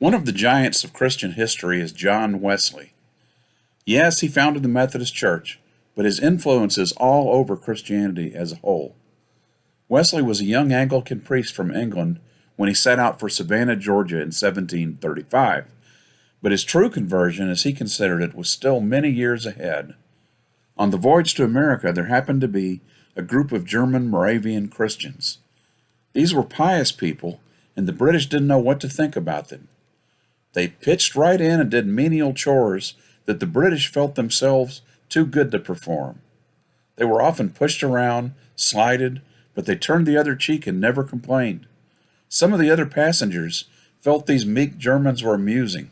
One of the giants of Christian history is John Wesley. Yes, he founded the Methodist Church, but his influence is all over Christianity as a whole. Wesley was a young Anglican priest from England when he set out for Savannah, Georgia in 1735, but his true conversion, as he considered it, was still many years ahead. On the voyage to America, there happened to be a group of German Moravian Christians. These were pious people, and the British didn't know what to think about them. They pitched right in and did menial chores that the British felt themselves too good to perform. They were often pushed around, slighted, but they turned the other cheek and never complained. Some of the other passengers felt these meek Germans were amusing.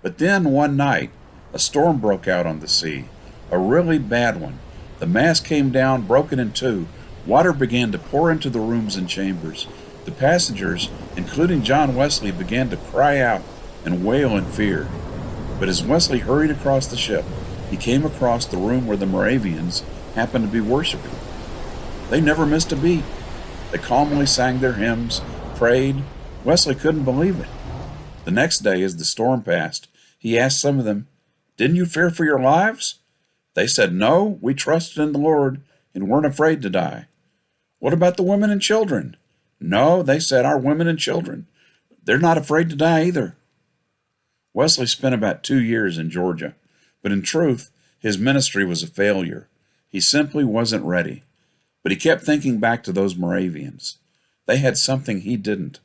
But then one night, a storm broke out on the sea, a really bad one. The mast came down, broken in two. Water began to pour into the rooms and chambers. The passengers, including John Wesley, began to cry out and wail in fear. But as Wesley hurried across the ship, he came across the room where the Moravians happened to be worshiping. They never missed a beat. They calmly sang their hymns, prayed. Wesley couldn't believe it. The next day, as the storm passed, he asked some of them, "Didn't you fear for your lives?" They said, "No, we trusted in the Lord and weren't afraid to die." "What about the women and children?" "No," they said, "our women and children, they're not afraid to die either." Wesley spent about 2 years in Georgia, but in truth, his ministry was a failure. He simply wasn't ready. But he kept thinking back to those Moravians. They had something he didn't.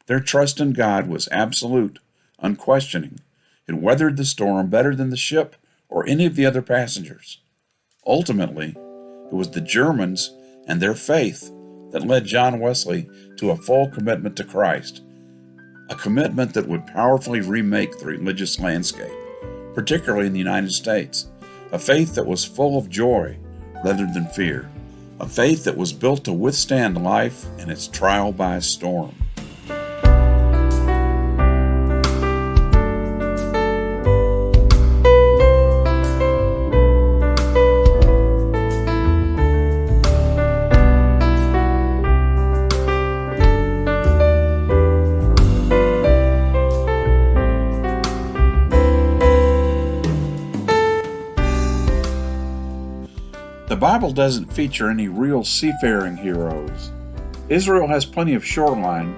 Their trust in God was absolute, unquestioning. It weathered the storm better than the ship or any of the other passengers. Ultimately, it was the Germans and their faith that led John Wesley to a full commitment to Christ, a commitment that would powerfully remake the religious landscape, particularly in the United States, a faith that was full of joy rather than fear, a faith that was built to withstand life and its trial by storm. The Bible doesn't feature any real seafaring heroes. Israel has plenty of shoreline,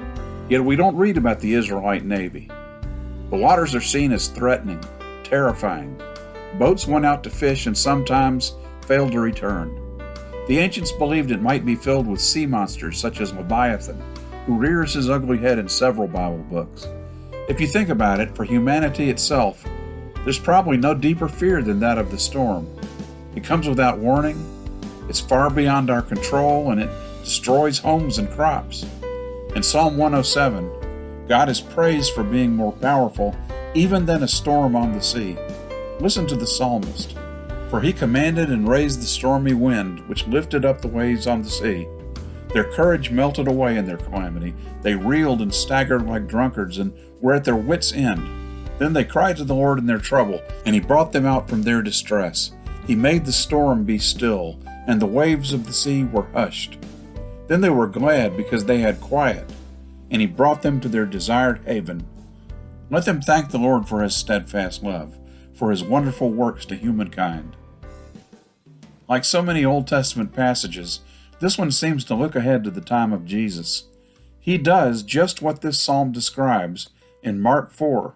yet we don't read about the Israelite Navy. The waters are seen as threatening, terrifying. Boats went out to fish and sometimes failed to return. The ancients believed it might be filled with sea monsters such as Leviathan, who rears his ugly head in several Bible books. If you think about it, for humanity itself, there's probably no deeper fear than that of the storm. It comes without warning, it's far beyond our control, and it destroys homes and crops. In Psalm 107, God is praised for being more powerful even than a storm on the sea. Listen to the psalmist. "For he commanded and raised the stormy wind, which lifted up the waves on the sea. Their courage melted away in their calamity. They reeled and staggered like drunkards and were at their wits' end. Then they cried to the Lord in their trouble, and he brought them out from their distress. He made the storm be still, and the waves of the sea were hushed. Then they were glad because they had quiet, and he brought them to their desired haven. Let them thank the Lord for his steadfast love, for his wonderful works to humankind." Like so many Old Testament passages, this one seems to look ahead to the time of Jesus. He does just what this psalm describes in Mark 4.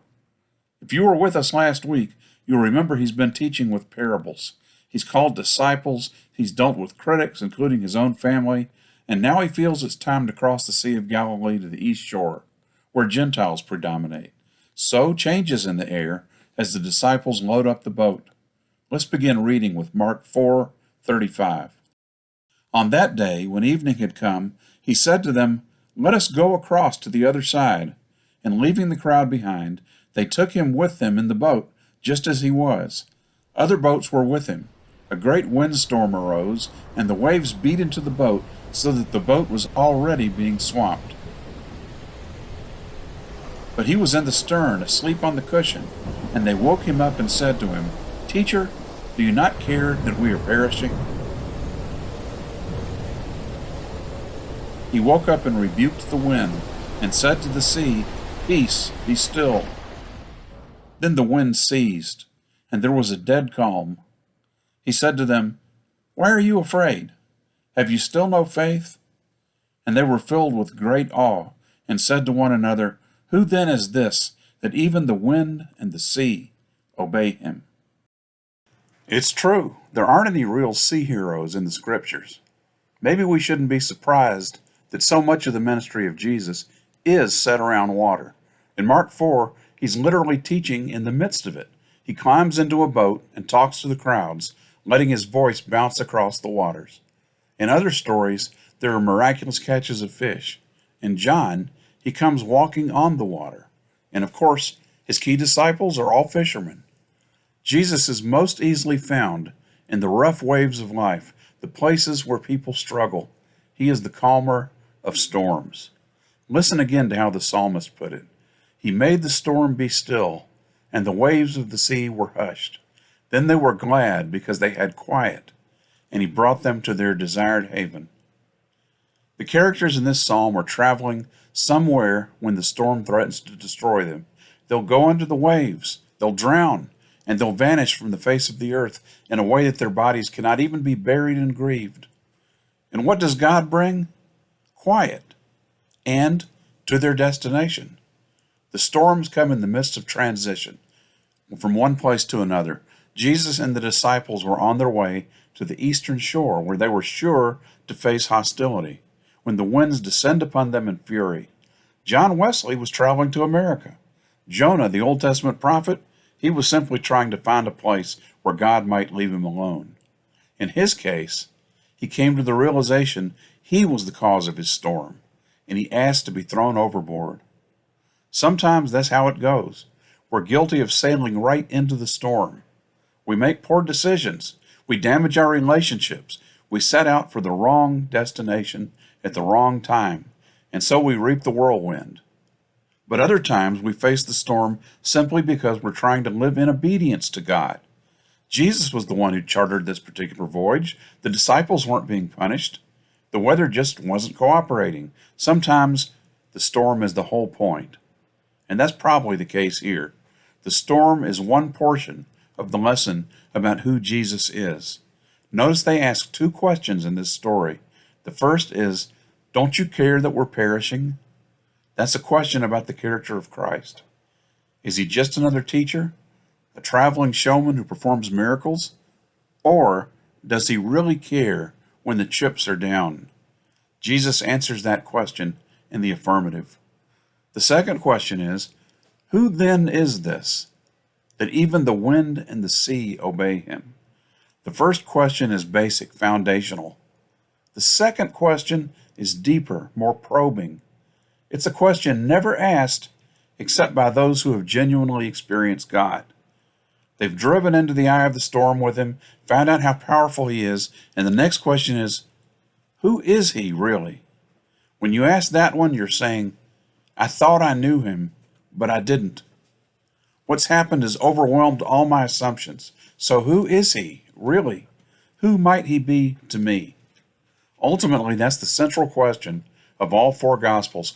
If you were with us last week, you'll remember he's been teaching with parables. He's called disciples, he's dealt with critics, including his own family, and now he feels it's time to cross the Sea of Galilee to the east shore, where Gentiles predominate. So changes in the air as the disciples load up the boat. Let's begin reading with Mark 4:35. On that day, when evening had come, he said to them, "Let us go across to the other side." And leaving the crowd behind, they took him with them in the boat, just as he was. Other boats were with him. A great windstorm arose, and the waves beat into the boat, so that the boat was already being swamped. But he was in the stern, asleep on the cushion, and they woke him up and said to him, "Teacher, do you not care that we are perishing?" He woke up and rebuked the wind, and said to the sea, Peace, be still." Then the wind ceased, and there was a dead calm. He said to them, "Why are you afraid? Have you still no faith?" And they were filled with great awe, and said to one another, "Who then is this, that even the wind and the sea obey him?" It's true, there aren't any real sea heroes in the scriptures. Maybe we shouldn't be surprised that so much of the ministry of Jesus is set around water. In Mark 4, he's literally teaching in the midst of it. He climbs into a boat and talks to the crowds, letting his voice bounce across the waters. In other stories, there are miraculous catches of fish. In John, he comes walking on the water. And of course, his key disciples are all fishermen. Jesus is most easily found in the rough waves of life, the places where people struggle. He is the calmer of storms. Listen again to how the psalmist put it. He made the storm be still, and the waves of the sea were hushed. Then they were glad because they had quiet, and he brought them to their desired haven. The characters in this psalm are traveling somewhere when the storm threatens to destroy them. They'll go under the waves, they'll drown, and they'll vanish from the face of the earth in a way that their bodies cannot even be buried and grieved. And what does God bring? Quiet, and to their destination. The storms come in the midst of transition, from one place to another. Jesus and the disciples were on their way to the eastern shore, where they were sure to face hostility, when the winds descend upon them in fury. John Wesley was traveling to America. Jonah, the Old Testament prophet, he was simply trying to find a place where God might leave him alone. In his case, he came to the realization he was the cause of his storm, and he asked to be thrown overboard. Sometimes that's how it goes. We're guilty of sailing right into the storm. We make poor decisions. We damage our relationships. We set out for the wrong destination at the wrong time, and so we reap the whirlwind. But other times we face the storm simply because we're trying to live in obedience to God. Jesus was the one who chartered this particular voyage. The disciples weren't being punished. The weather just wasn't cooperating. Sometimes the storm is the whole point. And that's probably the case here. The storm is one portion of the lesson about who Jesus is. Notice they ask two questions in this story. The first is, "Don't you care that we're perishing?" That's a question about the character of Christ. Is he just another teacher, a traveling showman who performs miracles? Or does he really care when the chips are down? Jesus answers that question in the affirmative. The second question is, who then is this, that even the wind and the sea obey him? The first question is basic, foundational. The second question is deeper, more probing. It's a question never asked except by those who have genuinely experienced God. They've driven into the eye of the storm with him, found out how powerful he is, and the next question is, who is he really? When you ask that one, you're saying, I thought I knew him, but I didn't. What's happened has overwhelmed all my assumptions. So who is he, really? Who might he be to me? Ultimately, that's the central question of all four Gospels.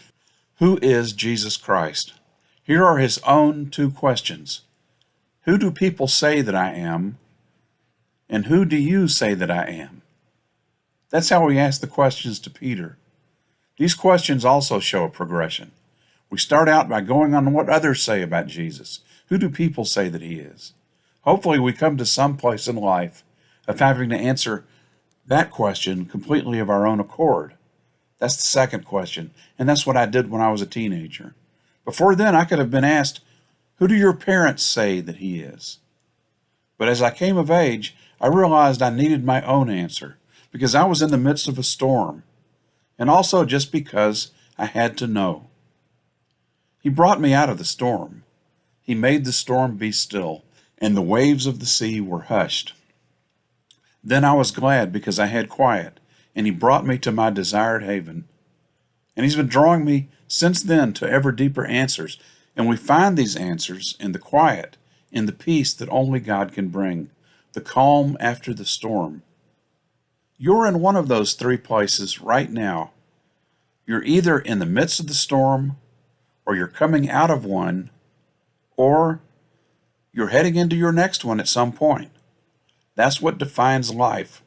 Who is Jesus Christ? Here are his own two questions. Who do people say that I am? And who do you say that I am? That's how we ask the questions to Peter. These questions also show a progression. We start out by going on what others say about Jesus. Who do people say that he is? Hopefully we come to some place in life of having to answer that question completely of our own accord. That's the second question, and that's what I did when I was a teenager. Before then, I could have been asked, who do your parents say that he is? But as I came of age, I realized I needed my own answer because I was in the midst of a storm, and also just because I had to know. He brought me out of the storm. He made the storm be still, and the waves of the sea were hushed. Then I was glad because I had quiet, and he brought me to my desired haven. And he's been drawing me since then to ever deeper answers, and we find these answers in the quiet, in the peace that only God can bring, the calm after the storm. You're in one of those three places right now. You're either in the midst of the storm, or you're coming out of one, or you're heading into your next one at some point. That's what defines life.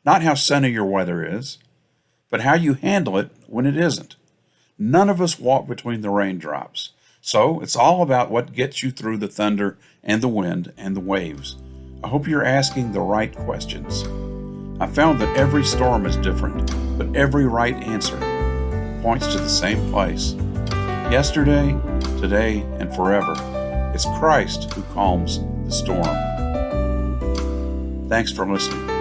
Not how sunny your weather is, but how you handle it when it isn't. None of us walk between the raindrops. So it's all about what gets you through the thunder and the wind and the waves. I hope you're asking the right questions. I found that every storm is different, but every right answer points to the same place. Yesterday, today, and forever. It's Christ who calms the storm. Thanks for listening.